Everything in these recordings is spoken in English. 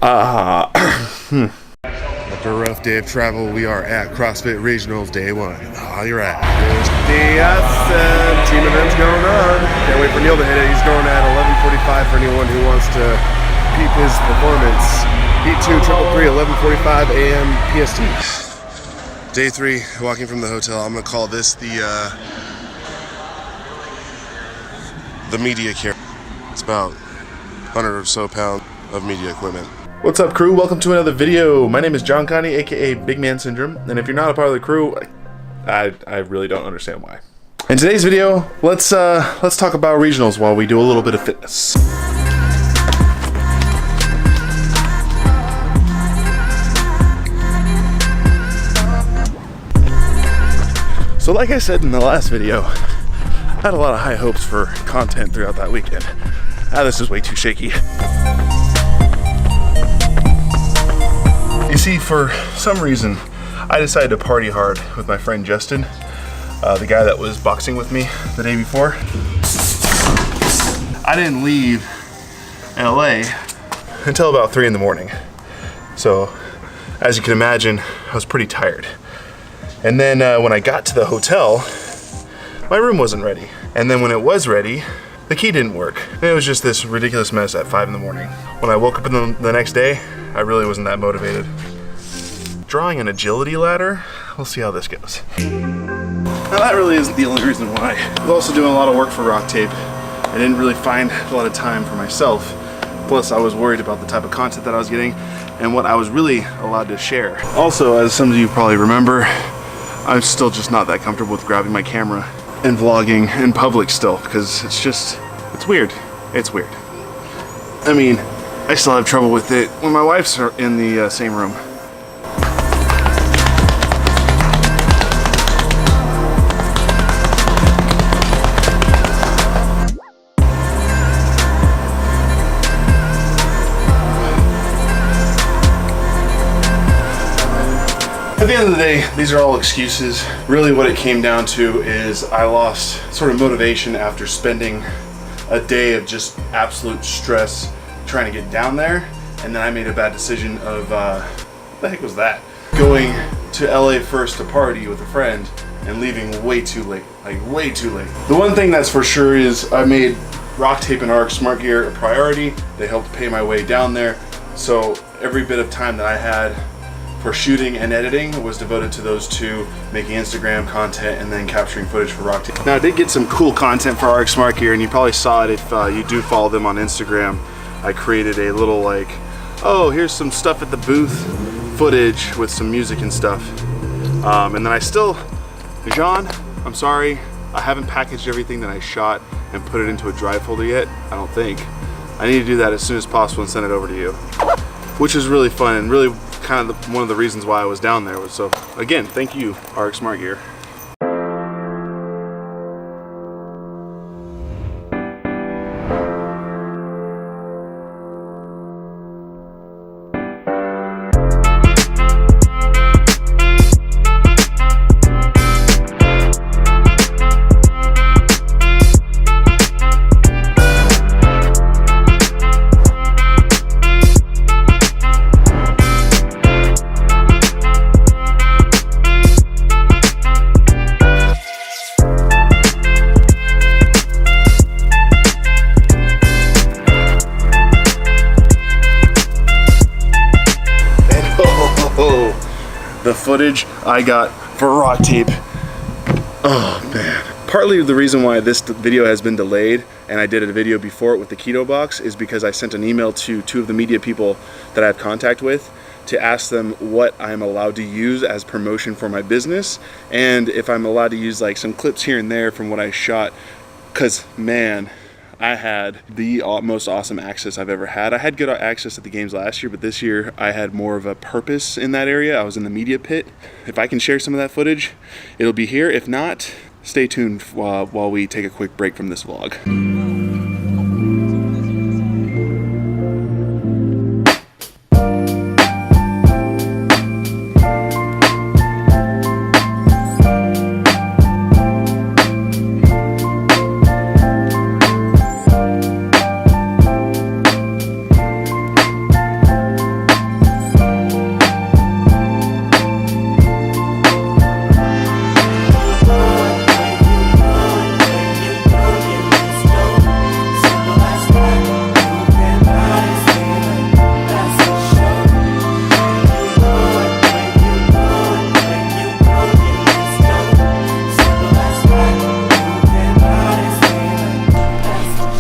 After a rough day of travel, we are at CrossFit Regionals Day 1. Oh, you're right. Team event's going on. Can't wait for Neil to hit it. He's going at 11:45 for anyone who wants to peep his performance. Heat 2, 333, 11:45 a.m. PST. Day 3, walking from the hotel. I'm gonna call this the media carry. It's about 100 or so pounds of media equipment. What's up, crew? Welcome to another video. My name is John Connie, aka Big Man Syndrome, and if you're not a part of the crew, I really don't understand why. In today's video, let's talk about regionals while we do a little bit of fitness. So like I said in the last video, I had a lot of high hopes for content throughout that weekend. This is way too shaky. You see, for some reason, I decided to party hard with my friend Justin, the guy that was boxing with me the day before. I didn't leave LA until about 3 in the morning. So, as you can imagine, I was pretty tired. And then when I got to the hotel, my room wasn't ready. And then when it was ready, the key didn't work. And it was just this ridiculous mess at 5 in the morning. When I woke up the next day, I really wasn't that motivated. Drawing an agility ladder, we'll see how this goes. Now that really isn't the only reason why. I was also doing a lot of work for rock tape. I didn't really find a lot of time for myself. Plus I was worried about the type of content that I was getting and what I was really allowed to share. Also, as some of you probably remember, I'm still just not that comfortable with grabbing my camera and vlogging in public still, because it's weird. It's weird. I mean, I still have trouble with it when my wife's in the same room. At the end of the day, these are all excuses. Really what it came down to is I lost sort of motivation after spending a day of just absolute stress trying to get down there, and then I made a bad decision of, what the heck was that? Going to LA first to party with a friend and leaving way too late, like way too late. The one thing that's for sure is I made rock tape and RX Smart Gear a priority. They helped pay my way down there, so every bit of time that I had for shooting and editing was devoted to those two, making Instagram content and then capturing footage for rock tape. Now I did get some cool content for RX Smart Gear, and you probably saw it if you do follow them on Instagram. I created a little like, oh, here's some stuff at the booth footage with some music and stuff. And then I still, Jean, I'm sorry, I haven't packaged everything that I shot and put it into a drive folder yet, I don't think. I need to do that as soon as possible and send it over to you. Which is really fun and really kind of one of the reasons why I was down there. So again, thank you, RX Smart Gear. The footage I got for rock tape. Oh man. Partly the reason why this video has been delayed, and I did a video before it with the keto box, is because I sent an email to 2 of the media people that I have contact with to ask them what I'm allowed to use as promotion for my business, and if I'm allowed to use like some clips here and there from what I shot, because man, I had the most awesome access I've ever had. I had good access at the games last year, but this year I had more of a purpose in that area. I was in the media pit. If I can share some of that footage, it'll be here. If not, stay tuned while we take a quick break from this vlog.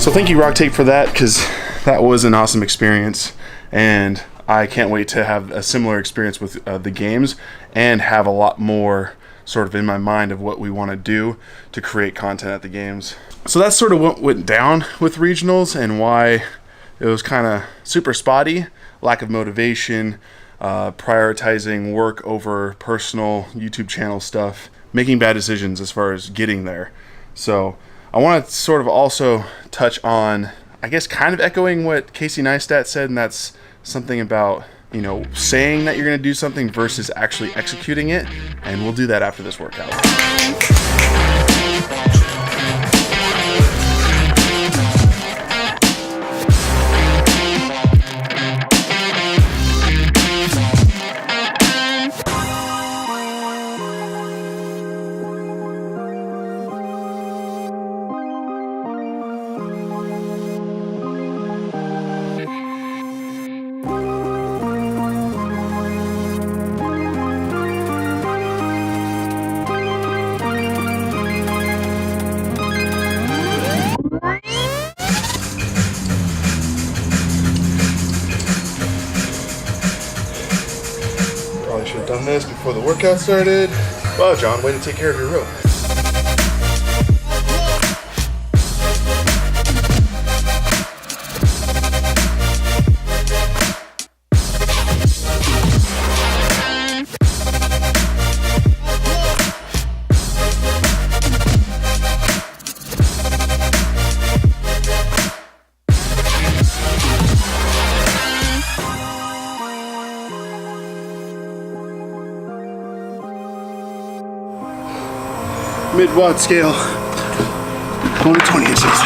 So thank you, Rock Tape, for that, because that was an awesome experience, and I can't wait to have a similar experience with the games and have a lot more sort of in my mind of what we want to do to create content at the games. So that's sort of what went down with regionals and why it was kind of super spotty, lack of motivation, prioritizing work over personal YouTube channel stuff, making bad decisions as far as getting there. So I want to sort of also touch on, I guess, kind of echoing what Casey Neistat said, and that's something about, you know, saying that you're going to do something versus actually executing it, and we'll do that after this workout. Should have done this before the workout started. Wow, John, way to take care of your rope. Mid-watt scale, only 20 inches.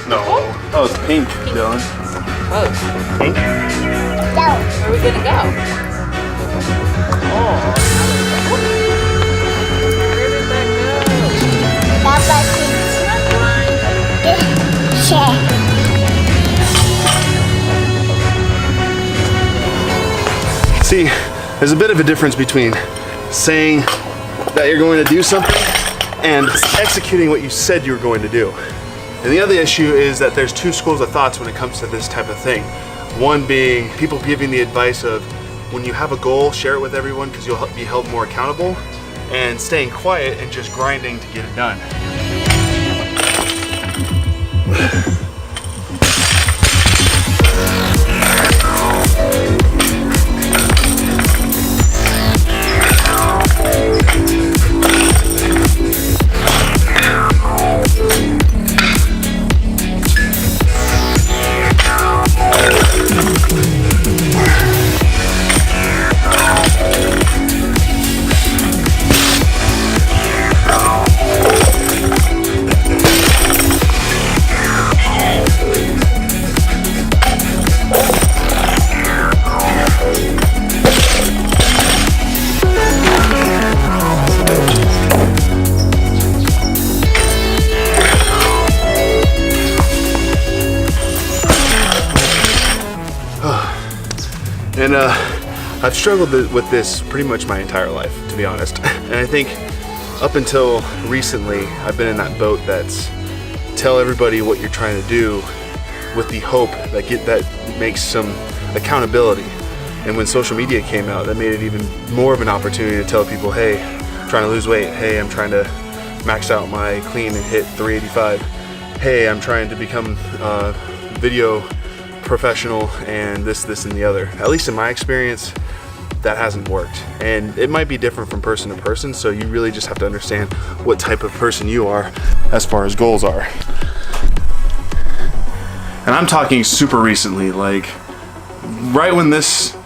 No. Oh, it's pink, Dylan. Oh. Pink? No. Where are we gonna go? Oh. Where did that go? See, there's a bit of a difference between saying that you're going to do something and executing what you said you were going to do. And the other issue is that there's two schools of thoughts when it comes to this type of thing. One being people giving the advice of when you have a goal, share it with everyone because you'll be held more accountable, and staying quiet and just grinding to get it done. And I've struggled with this pretty much my entire life, to be honest. And I think up until recently, I've been in that boat that's tell everybody what you're trying to do with the hope that makes some accountability. And when social media came out, that made it even more of an opportunity to tell people, hey, I'm trying to lose weight. Hey, I'm trying to max out my clean and hit 385. Hey, I'm trying to become video professional and this and the other. At least in my experience, that hasn't worked. And it might be different from person to person, so you really just have to understand what type of person you are as far as goals are. And I'm talking super recently, like right when this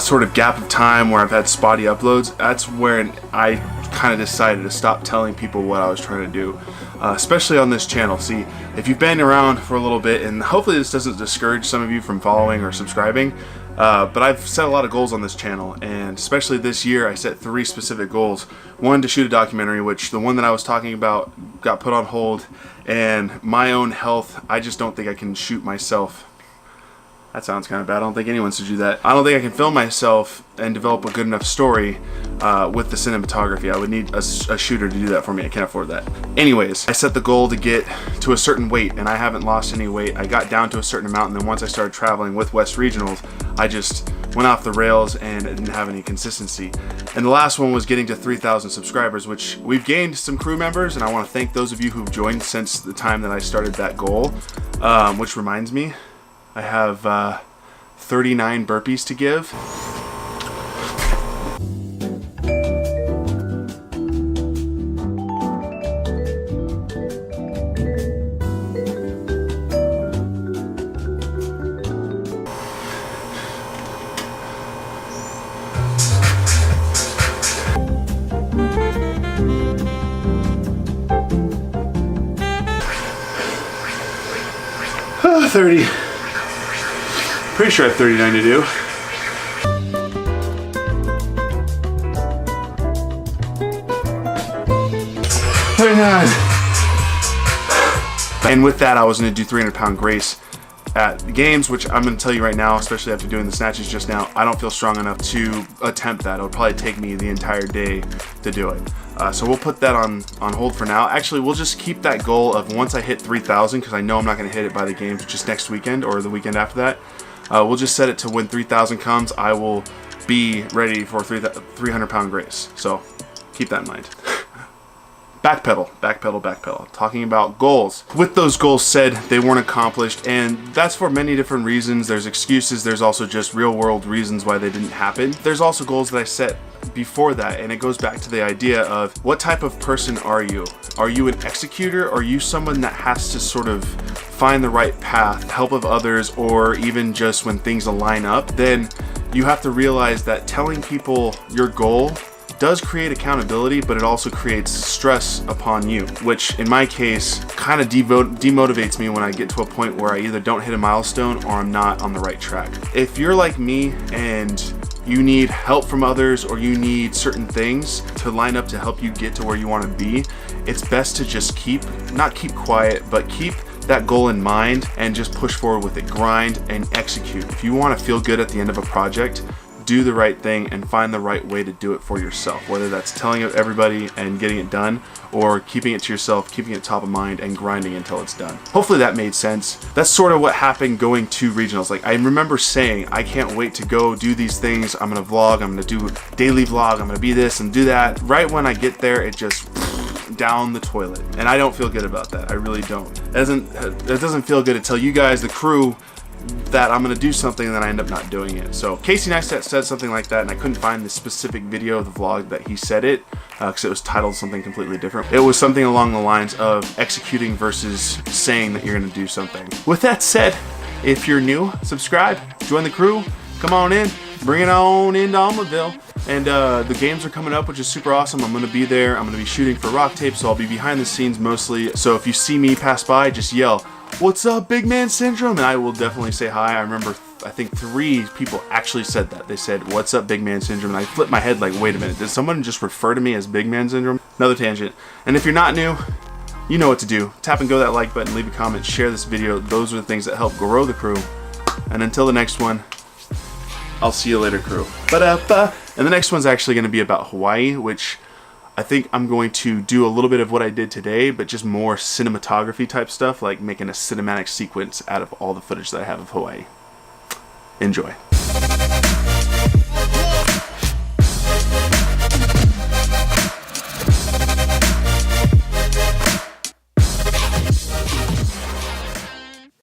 sort of gap of time where I've had spotty uploads, that's where I kind of decided to stop telling people what I was trying to do, especially on this channel. See, if you've been around for a little bit, and hopefully this doesn't discourage some of you from following or subscribing, but I've set a lot of goals on this channel, and especially this year I set 3 specific goals. One, to shoot a documentary, which the one that I was talking about got put on hold, and my own health, I just don't think I can shoot myself. That sounds kind of bad. I don't think anyone should do that. I don't think I can film myself and develop a good enough story with the cinematography. I would need a shooter to do that for me. I can't afford that. Anyways, I set the goal to get to a certain weight, and I haven't lost any weight. I got down to a certain amount, and then once I started traveling with West Regionals, I just went off the rails and it didn't have any consistency. And the last one was getting to 3,000 subscribers, which we've gained some crew members, and I want to thank those of you who've joined since the time that I started that goal, which reminds me, I have 39 burpees to give. Oh, 30. Pretty sure I have 39 to do. And with that, I was going to do 300-pound grace at the games, which I'm going to tell you right now, especially after doing the snatches just now, I don't feel strong enough to attempt that. It would probably take me the entire day to do it. So we'll put that on hold for now. Actually, we'll just keep that goal of once I hit 3,000, because I know I'm not going to hit it by the games, just next weekend or the weekend after that. We'll just set it to when 3,000 comes, I will be ready for 300-pound grace. So keep that in mind. Backpedal, backpedal, backpedal. Talking about goals. With those goals said, they weren't accomplished, and that's for many different reasons. There's excuses, there's also just real world reasons why they didn't happen. There's also goals that I set before that, and it goes back to the idea of what type of person are you? Are you an executor, or are you someone that has to sort of find the right path, help of others, or even just when things align up? Then you have to realize that telling people your goal does create accountability, but it also creates stress upon you, which in my case kind of demotivates me when I get to a point where I either don't hit a milestone or I'm not on the right track. If you're like me and you need help from others, or you need certain things to line up to help you get to where you want to be, it's best to just not keep quiet, but keep that goal in mind and just push forward with it. Grind and execute. If you want to feel good at the end of a project, do the right thing and find the right way to do it for yourself, whether that's telling it everybody and getting it done, or keeping it to yourself, keeping it top of mind and grinding until it's done. Hopefully that made sense. That's sort of what happened going to regionals. Like, I remember saying, I can't wait to go do these things. I'm gonna vlog, I'm gonna do a daily vlog, I'm gonna be this and do that. Right when I get there, it just down the toilet, and I don't feel good about that. I really don't. It doesn't feel good to tell you guys, the crew, that I'm gonna do something and then I end up not doing it. So Casey Neistat said something like that, and I couldn't find the specific video of the vlog that he said it, because it was titled something completely different. It was something along the lines of executing versus saying that you're gonna do something. With that said, if you're new, subscribe, join the crew, come on in, bring it on into Almaville. And the games are coming up, which is super awesome. I'm gonna be there. I'm gonna be shooting for Rock Tape, so I'll be behind the scenes mostly. So if you see me pass by, just yell, "What's up, Big Man Syndrome?" And I will definitely say hi. I remember, I think 3 people actually said that. They said, "What's up, Big Man Syndrome?" And I flipped my head like, wait a minute, did someone just refer to me as Big Man Syndrome? Another tangent. And if you're not new, you know what to do. Tap and go that like button, leave a comment, share this video. Those are the things that help grow the crew. And until the next one, I'll see you later, crew. Ba-da-ba. And the next one's actually gonna be about Hawaii, which I think I'm going to do a little bit of what I did today, but just more cinematography type stuff, like making a cinematic sequence out of all the footage that I have of Hawaii. Enjoy.